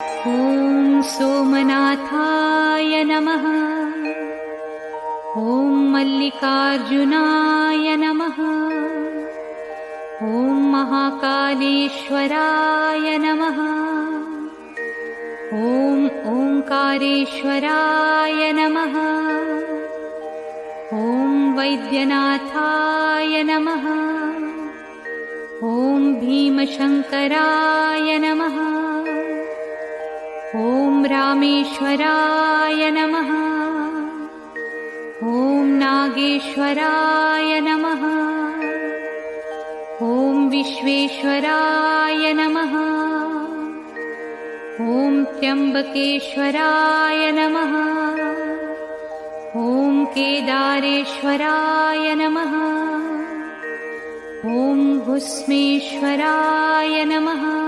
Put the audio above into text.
ॐ सोमनाथाय नमः। ॐ मल्लिकार्जुनाय नमः। ॐ महाकालेश्वराय नमः। ॐ ओंकारेश्वराय नमः। ॐ वैद्यनाथाय नमः। ॐ भीमशंकराय नमः। ॐ रामेश्वराय नमः। ॐ नागेश्वराय नमः। ॐ विश्वेश्वराय नमः। ॐ त्र्यंबकेश्वराय नमः। ॐ केदारेश्वराय नमः। ॐ भुस्मेश्वराय नमः।